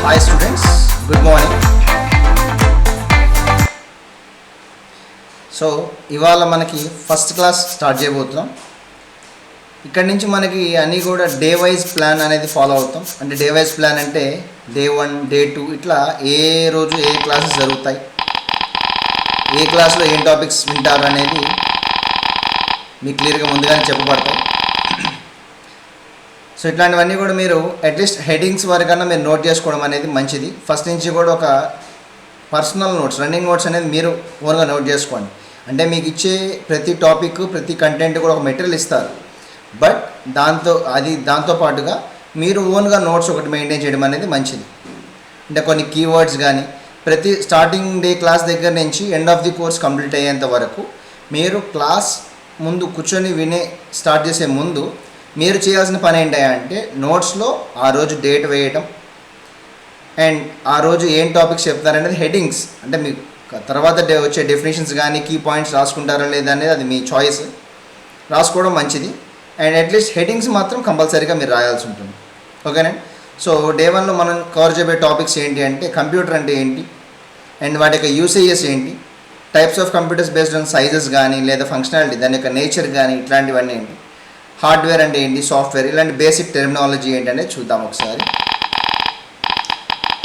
Hi students, good morning. So ఇవాళ మనకి first class start చేయబోతున్నాం. ఇక్కడ నుంచి మనకి అన్నీ కూడా డే వైజ్ ప్లాన్ అనేది ఫాలో అవుతాం. అంటే డే వైజ్ ప్లాన్ అంటే డే 1, డే 2 ఇట్లా ఏ రోజు ఏ క్లాసెస్ జరుగుతాయి, ఏ క్లాస్లో ఏం టాపిక్స్ వింటారు అనేది మీకు క్లియర్గా ముందుగానే చెప్పబడతాయి. సో ఇట్లాంటివన్నీ కూడా మీరు అట్లీస్ట్ హెడ్డింగ్స్ వరకన్నా మీరు నోట్ చేసుకోవడం అనేది మంచిది. ఫస్ట్ నుంచి కూడా ఒక పర్సనల్ నోట్స్, రన్నింగ్ నోట్స్ అనేది మీరు ఓన్గా నోట్ చేసుకోండి. అంటే మీకు ఇచ్చే ప్రతి టాపిక్, ప్రతి కంటెంట్ కూడా ఒక మెటీరియల్ ఇస్తారు. బట్ దాంతోపాటుగా మీరు ఓన్గా నోట్స్ ఒకటి మెయింటైన్ చేయడం అనేది మంచిది. అంటే కొన్ని కీవర్డ్స్ కానీ ప్రతి స్టార్టింగ్ డే క్లాస్ దగ్గర నుంచి end of the course complete అయ్యేంత వరకు మీరు క్లాస్ ముందు కూర్చొని స్టార్ట్ చేసే ముందు మీరు చేయాల్సిన పని ఏంటంటే నోట్స్లో ఆ రోజు డేట్ వేయటం అండ్ ఆ రోజు ఏం టాపిక్స్ చెప్తారనేది హెడ్డింగ్స్, అంటే మీకు తర్వాత వచ్చే డెఫినేషన్స్ కానీ కీ పాయింట్స్ రాసుకుంటారా లేదా అనేది అది మీ చాయిస్, రాసుకోవడం మంచిది. అండ్ అట్లీస్ట్ హెడ్డింగ్స్ మాత్రం కంపల్సరీగా మీరు రాయాల్సి ఉంటుంది. ఓకేనా? సో డే 1లో మనం కవర్ చేయబోయే టాపిక్స్ ఏంటి అంటే కంప్యూటర్ అంటే ఏంటి అండ్ వాటి యొక్క యూసేజెస్ ఏంటి, types of computers based on sizes కానీ లేదా ఫంక్షనాలిటీ, దాని యొక్క నేచర్ కానీ ఇట్లాంటివన్నీ ఏంటి, హార్డ్వేర్ అంటే ఏంటి, సాఫ్ట్వేర్, ఇలాంటి బేసిక్ టెర్మినాలజీ ఏంటనేది చూద్దాం ఒకసారి.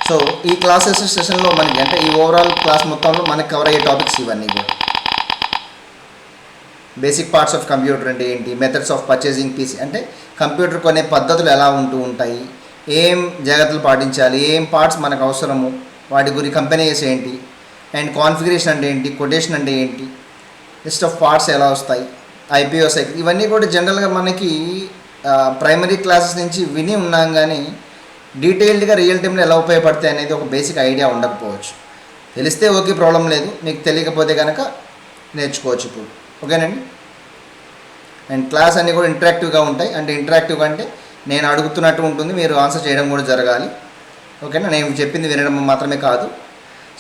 సో ఈ క్లాసెస్ సెషన్లో మనకి అంటే ఈ ఓవరాల్ క్లాస్ మొత్తంలో మనకి కవర్ అయ్యే టాపిక్స్ ఇవన్నీ కూడా. బేసిక్ పార్ట్స్ ఆఫ్ కంప్యూటర్ అంటే ఏంటి, మెథడ్స్ ఆఫ్ పర్చేసింగ్ పీసీ అంటే కంప్యూటర్ కొనే పద్ధతులు ఎలా ఉంటాయి, ఏం జాగ్రత్తలు పాటించాలి, ఏం పార్ట్స్ మనకు అవసరము, వాటి గురించి కంపెనీస్ ఏంటి, అండ్ కాన్ఫిగరేషన్ అంటే ఏంటి, కొటేషన్ అంటే ఏంటి, లిస్ట్ ఆఫ్ పార్ట్స్ ఎలా వస్తాయి, ఐపీఓ సైకిల్, ఇవన్నీ కూడా జనరల్గా మనకి ప్రైమరీ క్లాసెస్ నుంచి విని ఉన్నాం. కానీ డీటెయిల్డ్గా రియల్ టైంలో ఎలా ఉపయోగపడతాయి అనేది ఒక బేసిక్ ఐడియా ఉండకపోవచ్చు. తెలిస్తే ఓకే, ప్రాబ్లం లేదు. మీకు తెలియకపోతే కనుక నేర్చుకోవచ్చు ఇప్పుడు. ఓకేనండి? అండ్ క్లాస్ అన్నీ కూడా ఇంటరాక్టివ్గా ఉంటాయి. అంటే ఇంటరాక్టివ్గా అంటే నేను అడుగుతున్నట్టు ఉంటుంది, మీరు ఆన్సర్ చేయడం కూడా జరగాలి. ఓకేనా? నేను చెప్పింది వినడం మాత్రమే కాదు.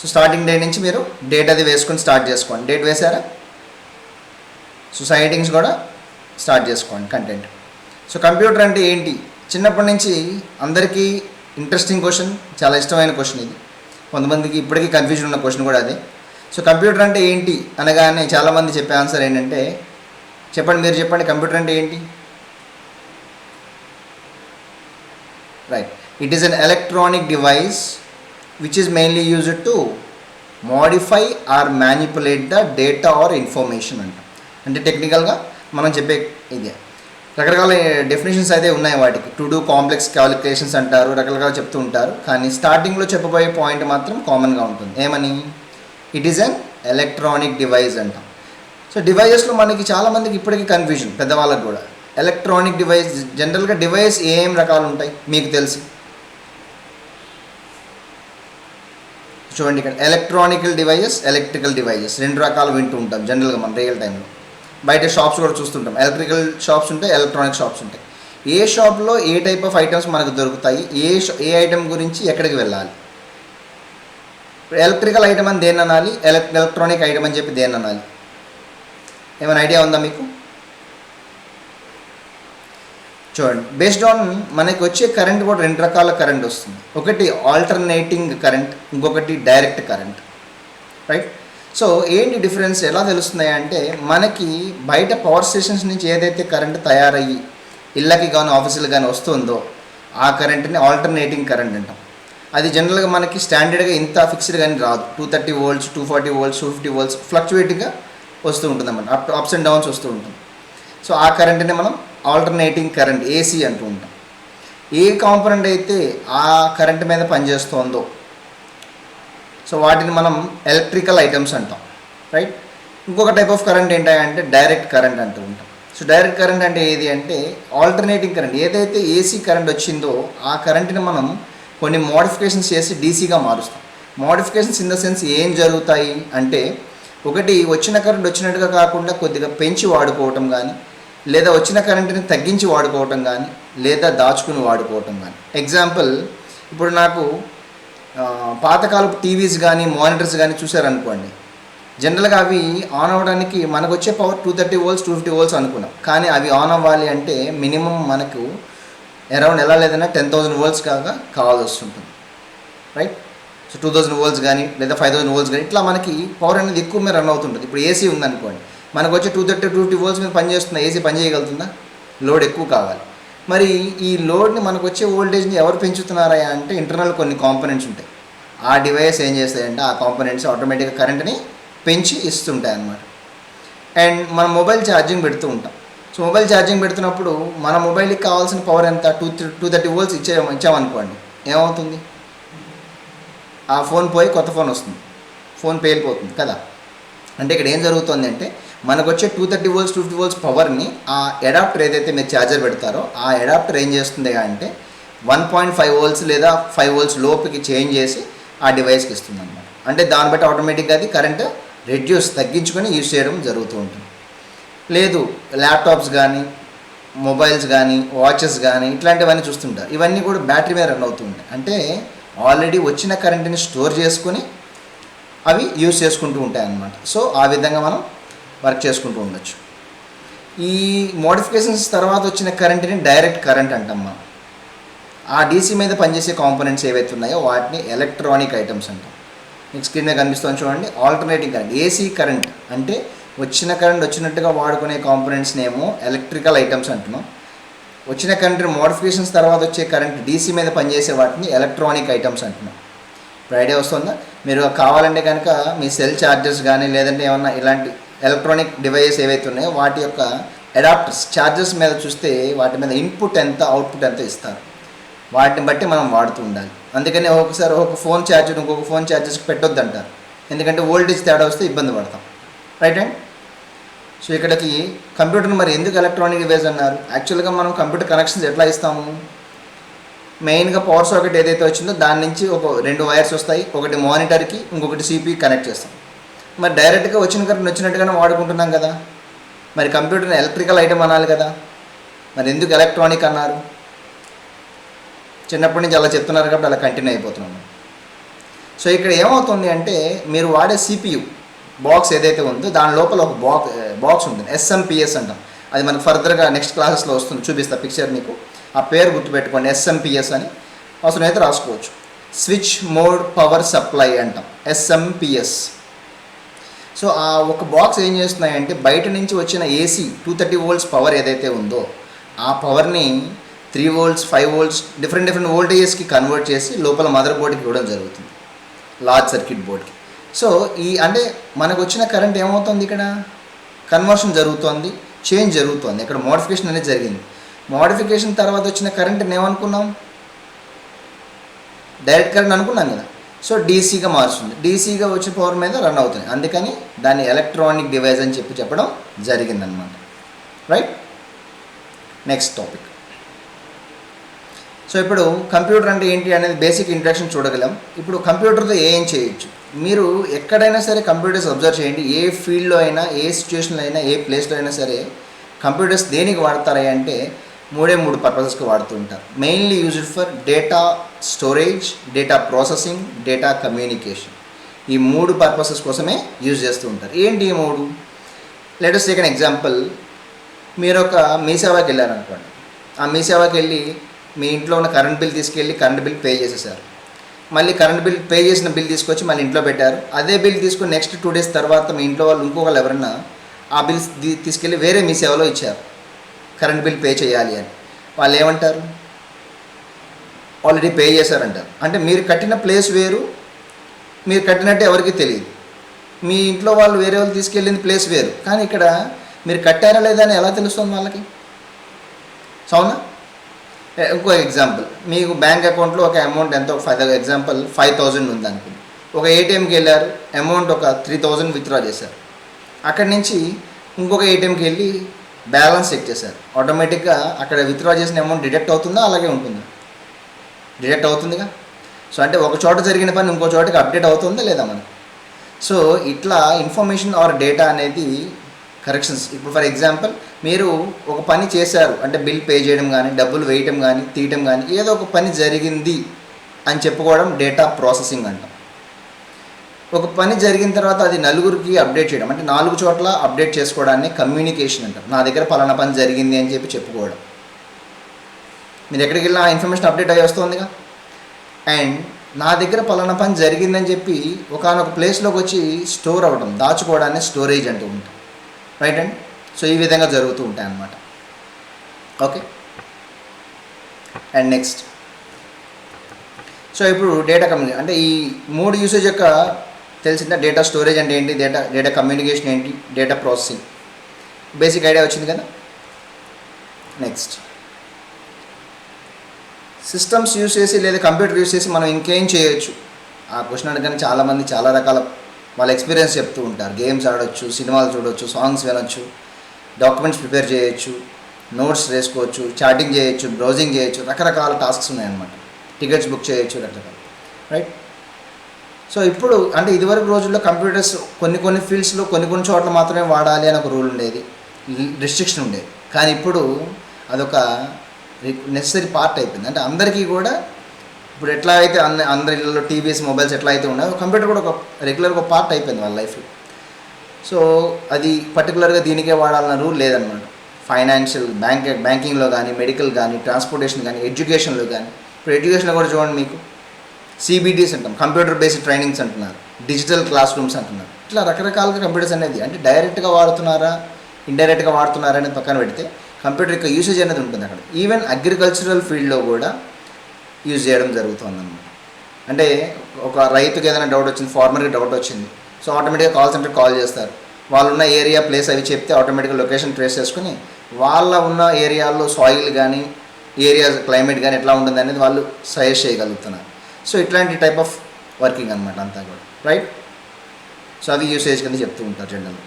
సో స్టార్టింగ్ డే నుంచి మీరు డేట్ అది వేసుకొని స్టార్ట్ చేసుకోండి. డేట్ వేసారా? సో హెడ్డింగ్స్ కూడా స్టార్ట్ చేసుకోండి, కంటెంట్. సో కంప్యూటర్ అంటే ఏంటి, చిన్నప్పటి నుంచి అందరికీ ఇంట్రెస్టింగ్ క్వశ్చన్, చాలా ఇష్టమైన క్వశ్చన్ ఇది. కొంతమందికి ఇప్పటికీ కన్ఫ్యూజన్ ఉన్న క్వశ్చన్ కూడా అదే. సో కంప్యూటర్ అంటే ఏంటి అనగానే చాలామంది చెప్పే ఆన్సర్ ఏంటంటే, చెప్పండి, మీరు చెప్పండి, కంప్యూటర్ అంటే ఏంటి? Right, it is an electronic device which is mainly used to modify or manipulate the data or information అంట. అంటే టెక్నికల్గా మనం చెప్పే ఇదే. రకరకాల డెఫినేషన్స్ అయితే ఉన్నాయి వాటికి. టు డూ కాంప్లెక్స్ క్యాలిక్యులేషన్స్ అంటారు, రకరకాల చెప్తూ ఉంటారు. కానీ స్టార్టింగ్లో చెప్పబోయే పాయింట్ మాత్రం కామన్గా ఉంటుంది. ఏమని? It is an electronic device అంటాం. సో డివైజెస్లో మనకి చాలామందికి ఇప్పటికీ కన్ఫ్యూజన్, పెద్దవాళ్ళకి కూడా. ఎలక్ట్రానిక్ డివైస్, జనరల్గా డివైస్ ఏం రకాలు ఉంటాయి మీకు తెలిసి చూడండి. ఇక్కడ ఎలక్ట్రానికల్ డివైజెస్, ఎలక్ట్రికల్ డివైజెస్ రెండు రకాలు వింటూ ఉంటాం జనరల్గా మనం రియల్ టైంలో. బయట షాప్స్ కూడా చూస్తుంటాం, ఎలక్ట్రికల్ షాప్స్ ఉంటాయి, ఎలక్ట్రానిక్ షాప్స్ ఉంటాయి. ఏ షాప్లో ఏ టైప్ ఆఫ్ ఐటమ్స్ మనకు దొరుకుతాయి, ఏ ఐటమ్ గురించి ఎక్కడికి వెళ్ళాలి, ఎలక్ట్రికల్ ఐటమ్ అని దేన్ని అనాలి, ఎలక్ట్రానిక్ ఐటమ్ అని చెప్పి దేన్ని అనాలి, ఏమైనా ఐడియా ఉందా మీకు? చూడండి, బేస్డ్ ఆన్ మనకి వచ్చే కరెంట్ కూడా రెండు రకాల కరెంట్ వస్తుంది. ఒకటి ఆల్టర్నేటింగ్ కరెంట్, ఇంకొకటి డైరెక్ట్ కరెంట్. రైట్? సో ఏంటి డిఫరెన్స్, ఎలా తెలుస్తున్నాయి అంటే, మనకి బయట పవర్ స్టేషన్స్ నుంచి ఏదైతే కరెంట్ తయారయ్యి ఇళ్ళకి కానీ ఆఫీసులకు కానీ వస్తుందో ఆ కరెంట్ని ఆల్టర్నేటింగ్ కరెంట్ అంటాం. అది జనరల్గా మనకి స్టాండర్డ్గా ఇంత ఫిక్స్డ్ కానీ రాదు. 230 volts, 240 volts, 250 volts ఫ్లక్చువేటింగ్గా వస్తూ ఉంటుంది అన్నమాట. అప్స్ అండ్ డౌన్స్ వస్తూ ఉంటుంది. సో ఆ కరెంట్ని మనం ఆల్టర్నేటింగ్ కరెంట్, ఏసీ అంటూ ఉంటాం. ఏ కాంపోనెంట్ అయితే ఆ కరెంట్ మీద పనిచేస్తుందో సో వాటిని మనం ఎలక్ట్రికల్ ఐటమ్స్ అంటాం. రైట్? ఇంకొక టైప్ ఆఫ్ కరెంట్ ఏంటంటే డైరెక్ట్ కరెంట్ అంటూ ఉంటాం. సో డైరెక్ట్ కరెంట్ అంటే ఏది అంటే ఆల్టర్నేటింగ్ కరెంట్. ఏదైతే ఏసీ కరెంట్ వచ్చిందో ఆ కరెంట్ని మనం కొన్ని మోడిఫికేషన్స్ చేసి డీసీగా మారుస్తాం. మోడిఫికేషన్స్ ఇన్ ద సెన్స్ ఏం జరుగుతాయి అంటే, ఒకటి వచ్చిన కరెంట్ వచ్చినట్టుగా కాకుండా కొద్దిగా పెంచి వాడుకోవటం కానీ, లేదా వచ్చిన కరెంట్ని తగ్గించి వాడుకోవటం కానీ, లేదా దాచుకుని వాడుకోవటం కానీ. ఎగ్జాంపుల్, ఇప్పుడు నాకు పాతకాలపు టీవీస్ కానీ మానిటర్స్ కానీ చూసారనుకోండి, జనరల్గా అవి ఆన్ అవ్వడానికి మనకు వచ్చే పవర్ 230 volts, 250 volts అనుకున్నాం. కానీ అవి ఆన్ అవ్వాలి అంటే మినిమం మనకు అరౌండ్ ఎలా లేదన్నా 10,000 volts కావాల్సి వస్తుంటుంది. రైట్. సో 2000 వోల్ట్స్ కానీ లేదా 5000 వోల్ట్స్ కానీ ఇట్లా మనకి పవర్ అనేది ఎక్కువ మీద రన్ అవుతుంటుంది. ఇప్పుడు ఏసీ ఉందనుకోండి, మనకు వచ్చి 230-250 వోల్ట్స్ మీద పనిచేస్తుంది, ఏసీ పని చేయగలుగుతుందా? లోడ్ ఎక్కువ కావాలి. మరి ఈ లోడ్ని మనకు వచ్చే వోల్టేజ్ని ఎవరు పెంచుతున్నారా అంటే ఇంటర్నల్ కొన్ని కాంపోనెంట్స్ ఉంటాయి. ఆ డివైస్ ఏం చేస్తాయంటే ఆ కాంపోనెంట్స్ ఆటోమేటిక్గా కరెంట్ని పెంచి ఇస్తుంటాయి అన్నమాట. అండ్ మనం మొబైల్ ఛార్జింగ్ పెడుతూ ఉంటాం. సో మొబైల్ ఛార్జింగ్ పెడుతున్నప్పుడు మన మొబైల్కి కావాల్సిన పవర్ ఎంత 230 వోల్ట్స్ ఇచ్చామనుకోండి, ఏమవుతుంది? ఆ ఫోన్ పోయి కొత్త ఫోన్ వస్తుంది, ఫోన్ పేలిపోతుంది కదా. అంటే ఇక్కడ ఏం జరుగుతుంది అంటే మనకు వచ్చే 230 వోల్ట్స్ 250 వోల్ట్స్ పవర్ని ఆ అడాప్టర్ ఏదైతే మీరు ఛార్జర్ పెడతారో ఆ అడాప్టర్ ఏం చేస్తుంది అంటే 1.5 వోల్ట్స్ లేదా 5 వోల్ట్స్ లోపుకి చేంజ్ చేసి ఆ డివైస్కి ఇస్తుంది అనమాట. అంటే దాన్ని బట్టి ఆటోమేటిక్గా అది కరెంట్ తగ్గించుకొని యూజ్ చేయడం జరుగుతూ ఉంటుంది. లేదు ల్యాప్టాప్స్ కానీ మొబైల్స్ కానీ వాచెస్ కానీ ఇట్లాంటివన్నీ చూస్తుంటారు. ఇవన్నీ కూడా బ్యాటరీ మీద రన్ అవుతుంటాయి. అంటే ఆల్రెడీ వచ్చిన కరెంట్ని స్టోర్ చేసుకుని అవి యూజ్ చేసుకుంటూ ఉంటాయి అన్నమాట. సో ఆ విధంగా మనం వర్క్ చేసుకుంటూ ఉండొచ్చు. ఈ మోడిఫికేషన్స్ తర్వాత వచ్చిన కరెంట్ని డైరెక్ట్ కరెంట్ అంటాం మనం. ఆ డీసీ మీద పనిచేసే కాంపోనెంట్స్ ఏవైతే ఉన్నాయో వాటిని ఎలక్ట్రానిక్ ఐటమ్స్ అంటాం. మీకు స్క్రీన్ మీద కనిపిస్తుంది చూడండి, ఆల్టర్నేటింగ్ కరెంట్. ఏసీ కరెంట్ అంటే వచ్చిన కరెంట్ వచ్చినట్టుగా వాడుకునే కాంపోనెంట్స్ని ఏమో ఎలక్ట్రికల్ ఐటమ్స్ అంటున్నాం. వచ్చిన కరెంట్ మోడిఫికేషన్స్ తర్వాత వచ్చే కరెంట్ డీసీ మీద పనిచేసే వాటిని ఎలక్ట్రానిక్ ఐటమ్స్ అంటున్నాం. ఇప్పుడు ఐడియా వస్తుందా? మీరు కావాలంటే కనుక మీ సెల్ ఛార్జర్స్ కానీ లేదంటే ఏమన్నా ఇలాంటి ఎలక్ట్రానిక్ డివైజెస్ ఏవైతే ఉన్నాయో వాటి యొక్క అడాప్టర్స్ ఛార్జర్స్ మీద చూస్తే వాటి మీద ఇన్పుట్ ఎంత అవుట్పుట్ ఎంత ఇస్తారు, వాటిని బట్టి మనం వాడుతూ ఉండాలి. అందుకని ఒకసారి ఒక ఫోన్ ఛార్జర్ ఇంకొక ఫోన్ ఛార్జర్స్కి పెట్టొద్దు అంటారు, ఎందుకంటే వోల్టేజ్ తేడా వస్తే ఇబ్బంది పడతాం. రైట్ అండ్ సో ఇక్కడికి కంప్యూటర్ని మరి ఎందుకు ఎలక్ట్రానిక్ డివైస్ అన్నారు? యాక్చువల్గా మనం కంప్యూటర్ కనెక్షన్స్ ఎట్లా ఇస్తాము? మెయిన్గా పవర్ సాకెట్ ఏదైతే వచ్చిందో దాని నుంచి ఒక 2 వైర్స్ వస్తాయి, ఒకటి మానిటర్కి ఇంకొకటి సిపికి కనెక్ట్ చేస్తాం. మరి డైరెక్ట్గా వచ్చిన కరెంట్ వచ్చినట్టుగానే వాడుకుంటున్నాం కదా. మరి కంప్యూటర్ని ఎలక్ట్రికల్ ఐటమ్ అనాలి కదా, మరి ఎందుకు ఎలక్ట్రానిక్ అన్నారు? చిన్నప్పటి నుంచి అలా చెప్తున్నారు కాబట్టి అలా కంటిన్యూ అయిపోతున్నాము. సో ఇక్కడ ఏమవుతుంది అంటే మీరు వాడే సిపియు బాక్స్ ఏదైతే ఉందో దాని లోపల ఒక బాక్స్ ఉంటుంది, ఎస్ఎంపిఎస్ అంటాం. అది మనకు ఫర్దర్గా నెక్స్ట్ క్లాసెస్లో వస్తుంది, చూపిస్తా పిక్చర్ మీకు. ఆ పేరు గుర్తుపెట్టుకోండి, ఎస్ఎంపిఎస్ అని. అవసరమైతే రాసుకోవచ్చు. స్విచ్ మోడ్ పవర్ సప్లై అంటాం, ఎస్ఎంపిఎస్. సో ఆ ఒక బాక్స్ ఏం చేస్తున్నాయంటే బయట నుంచి వచ్చిన ఏసీ 230 వోల్ట్స్ పవర్ ఏదైతే ఉందో ఆ పవర్ని 3 వోల్ట్స్ 5 వోల్ట్స్ డిఫరెంట్ వోల్టేజెస్కి కన్వర్ట్ చేసి లోపల మదర్ బోర్డ్కి ఇవ్వడం జరుగుతుంది, లార్జ్ సర్క్యూట్ బోర్డ్కి. సో ఈ అంటే మనకు వచ్చిన కరెంట్ ఏమవుతుంది, ఇక్కడ కన్వర్షన్ జరుగుతుంది, చేంజ్ జరుగుతుంది, ఇక్కడ మోడిఫికేషన్ అనేది జరిగింది. మోడిఫికేషన్ తర్వాత వచ్చిన కరెంట్ని ఏమనుకున్నాం? డైరెక్ట్ కరెంట్ అనుకున్నాం కదా. సో డీసీగా మారుస్తుంది, డీసీగా వచ్చిన పవర్ మీద రన్ అవుతుంది. అందుకని దాన్ని ఎలక్ట్రానిక్ డివైస్ అని చెప్పడం జరిగిందనమాట. Right, next topic. సో ఇప్పుడు కంప్యూటర్ అంటే ఏంటి అనేది బేసిక్ ఇంట్రడక్షన్ చూడగలం. ఇప్పుడు కంప్యూటర్తో ఏం చేయొచ్చు? మీరు ఎక్కడైనా సరే కంప్యూటర్స్ అబ్జర్వ్ చేయండి, ఏ ఫీల్డ్లో అయినా, ఏ సిచ్యువేషన్లో అయినా, ఏ ప్లేస్లో అయినా సరే కంప్యూటర్స్ దేనికి వాడతారా అంటే 3 పర్పసెస్కి వాడుతూ ఉంటారు. Mainly used for data storage, data processing, data communication. ఈ 3 పర్పసెస్ కోసమే యూజ్ చేస్తూ ఉంటారు. ఏంటి ఈ 3? Let us take an example. మీరు ఒక మీ సేవకి వెళ్ళారనుకోండి. ఆ మీ సేవకి వెళ్ళి మీ ఇంట్లో ఉన్న కరెంట్ బిల్ తీసుకెళ్ళి కరెంట్ బిల్ పే చేసేసారు. మళ్ళీ కరెంట్ బిల్ పే చేసిన బిల్ తీసుకొచ్చి మళ్ళీ ఇంట్లో పెట్టారు. అదే బిల్ తీసుకొని నెక్స్ట్ 2 days తర్వాత మీ ఇంట్లో వాళ్ళు ఇంకొకళ్ళు ఎవరన్నా ఆ బిల్స్ తీసుకెళ్ళి వేరే మీ సేవలో ఇచ్చారు, కరెంట్ బిల్ పే చేయాలి అని. వాళ్ళు ఏమంటారు? ఆల్రెడీ పే చేశారంటారు. అంటే మీరు కట్టిన ప్లేస్ వేరు, మీరు కట్టినట్టు ఎవరికి తెలియదు. మీ ఇంట్లో వాళ్ళు వేరే వాళ్ళు తీసుకెళ్ళింది ప్లేస్ వేరు, కానీ ఇక్కడ మీరు కట్టారా లేదా అని ఎలా తెలుస్తుంది వాళ్ళకి? అవునా? ఇంకో ఎగ్జాంపుల్, మీకు బ్యాంక్ అకౌంట్లో ఒక అమౌంట్ ఎంతో ఎగ్జాంపుల్ 5,000 ఉందనుకోండి. ఒక ఏటీఎంకి వెళ్ళారు, అమౌంట్ ఒక 3,000 విత్డ్రా చేశారు. అక్కడి నుంచి ఇంకొక ఏటీఎంకి వెళ్ళి బ్యాలెన్స్ చెక్ చేశారు. ఆటోమేటిక్గా అక్కడ విత్డ్రా చేసిన అమౌంట్ డిడక్ట్ అవుతుందా, అలాగే ఉంటుందా? డిడక్ట్ అవుతుందిగా. సో అంటే ఒక చోట జరిగిన పని ఇంకో చోటకి అప్డేట్ అవుతుందా లేదా మనకి? సో ఇట్లా ఇన్ఫర్మేషన్ ఆర్ డేటా అనేది కరెక్షన్స్. ఇప్పుడు ఫర్ ఎగ్జాంపుల్ మీరు ఒక పని చేశారు అంటే బిల్ పే చేయడం కానీ, డబ్బులు వేయటం కానీ, తీయటం కానీ, ఏదో ఒక పని జరిగింది అని చెప్పుకోవడం డేటా ప్రాసెసింగ్ అంటాం. ఒక పని జరిగిన తర్వాత అది నలుగురికి అప్డేట్ చేయడం, అంటే 4 చోట్ల అప్డేట్ చేసుకోవడాన్ని కమ్యూనికేషన్ అంటాం. నా దగ్గర పలానా పని జరిగింది అని చెప్పి చెప్పుకోవడం. మీరు ఎక్కడికి వెళ్ళినా ఆ ఇన్ఫర్మేషన్ అప్డేట్ అయ్యి వస్తుందిగా. అండ్ నా దగ్గర పలానా పని జరిగిందని చెప్పి ఒకానొక ప్లేస్లోకి వచ్చి స్టోర్ అవ్వడం, దాచుకోవడాన్ని స్టోరేజ్ అంటూ ఉంటాం. రైట్ అండి. సో ఈ విధంగా జరుగుతూ ఉంటాయి అన్నమాట. ఓకే. అండ్ నెక్స్ట్, సో ఇప్పుడు డేటా కమ్యూనికేషన్ అంటే ఈ 3 యూసేజ్ యొక్క తెలిసిందా? డేటా స్టోరేజ్ అంటే ఏంటి, డేటా కమ్యూనికేషన్ ఏంటి, డేటా ప్రాసెసింగ్, బేసిక్ ఐడియా వచ్చింది కదా. నెక్స్ట్, సిస్టమ్స్ యూస్ చేసి లేదా కంప్యూటర్ యూస్ చేసి మనం ఇంకేం చేయొచ్చు? ఆ క్వశ్చన్ అడగని చాలామంది చాలా రకాల వాళ్ళ ఎక్స్పీరియన్స్ చెప్తూ ఉంటారు. గేమ్స్ ఆడొచ్చు, సినిమాలు చూడొచ్చు, సాంగ్స్ వినొచ్చు, డాక్యుమెంట్స్ ప్రిపేర్ చేయొచ్చు, నోట్స్ వేసుకోవచ్చు, చాటింగ్ చేయొచ్చు, బ్రౌజింగ్ చేయొచ్చు, రకరకాల టాస్క్స్ ఉన్నాయన్నమాట. టికెట్స్ బుక్ చేయొచ్చు, రకరకాల. రైట్. సో ఇప్పుడు అంటే ఇదివరకు రోజుల్లో కంప్యూటర్స్ కొన్ని ఫీల్డ్స్లో కొన్ని చోట్ల మాత్రమే వాడాలి అని ఒక రూల్ ఉండేది, రిస్ట్రిక్షన్ ఉండేది. కానీ ఇప్పుడు అదొక నెసరీ పార్ట్ అయిపోయింది. అంటే అందరికీ కూడా ఇప్పుడు ఎట్లా అయితే అందరి ఇళ్ళలో టీవీస్, మొబైల్స్ ఎట్లా అయితే ఉన్నాయో కంప్యూటర్ కూడా ఒక రెగ్యులర్గా ఒక పార్ట్ అయిపోయింది వాళ్ళ లైఫ్లో. సో అది పర్టికులర్గా దీనికే వాడాలన్న రూల్ లేదనమాట. ఫైనాన్షియల్ బ్యాంకింగ్లో కానీ, మెడికల్ కానీ, ట్రాన్స్పోర్టేషన్ కానీ, ఎడ్యుకేషన్లో కానీ. ఇప్పుడు ఎడ్యుకేషన్లో కూడా చూడండి, మీకు CBTs అంటాం, కంప్యూటర్ బేస్డ్ ట్రైనింగ్స్ అంటున్నారు, డిజిటల్ క్లాస్ రూమ్స్ అంటున్నారు. ఇట్లా రకరకాలుగా కంప్యూటర్స్ అనేది అంటే డైరెక్ట్గా వాడుతున్నారా, ఇండైరెక్ట్గా వాడుతున్నారా అనేది పక్కన పెడితే కంప్యూటర్ యొక్క యూసేజ్ అనేది ఉంటుంది అక్కడ. ఈవెన్ అగ్రికల్చరల్ ఫీల్డ్లో కూడా యూజ్ చేయడం జరుగుతుంది అన్నమాట. అంటే ఒక రైతుకి ఏదైనా డౌట్ వచ్చింది, ఫార్మర్కి డౌట్ వచ్చింది, సో ఆటోమేటిక్గా కాల్ సెంటర్ కాల్ చేస్తారు. వాళ్ళు ఉన్న ఏరియా, ప్లేస్ అవి చెప్తే ఆటోమేటిక్గా లొకేషన్ ట్రేస్ చేసుకుని వాళ్ళ ఉన్న ఏరియాలో సాయిల్ కానీ, ఏరియా క్లైమేట్ కానీ ఎట్లా ఉంటుంది అనేది వాళ్ళు సజెస్ట్ చేయగలుగుతున్నారు. సో ఇట్లాంటి టైప్ ఆఫ్ వర్కింగ్ అనమాట అంతా కూడా. రైట్. సో అవి యూసేజ్ కింద చెప్తూ ఉంటారు జనరల్గా.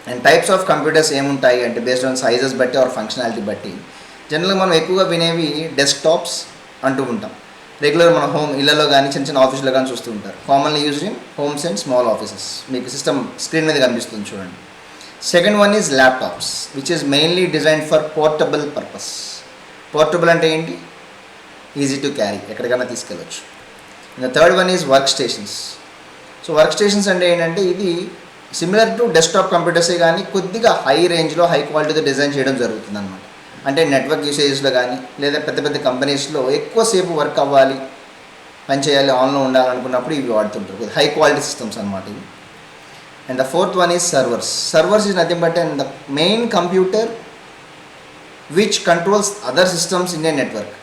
అండ్ టైప్స్ ఆఫ్ కంప్యూటర్స్ ఏముంటాయి అంటే బేస్డ్ ఆన్ సైజెస్ బట్టి ఆర్ ఫంక్షనాలిటీ బట్టి జనరల్గా మనం ఎక్కువగా వినేవి డెస్క్టాప్స్ అంటూ ఉంటాం. రెగ్యులర్ మన హోమ్ ఇళ్లలో కానీ చిన్న ఆఫీసులో కానీ చూస్తూ ఉంటారు. Commonly used in homes and small offices. మీకు సిస్టమ్ స్క్రీన్ మీద కనిపిస్తుంది చూడండి. Second one is laptops, which is mainly designed for portable purpose. Portable అంటే ఏంటి? ఈజీ టు క్యారీ, ఎక్కడికైనా తీసుకెళ్ళచ్చు. ఇంకా third one is work stations. So work stations అంటే ఏంటంటే ఇది సిమిలర్ టు డెస్క్టాప్ కంప్యూటర్సే కానీ కొద్దిగా హై రేంజ్లో, హై క్వాలిటీతో డిజైన్ చేయడం జరుగుతుంది అనమాట. అంటే నెట్వర్క్ యూసేజెస్లో కానీ లేదా పెద్ద కంపెనీస్లో ఎక్కువసేపు వర్క్ అవ్వాలి, పని చేయాలి, ఆన్లో ఉండాలనుకున్నప్పుడు ఇవి వాడుతుంటారు. హై క్వాలిటీ సిస్టమ్స్ అనమాట ఇవి. And the fourth one is servers. Servers is nothing but and the main computer which controls other systems in a network.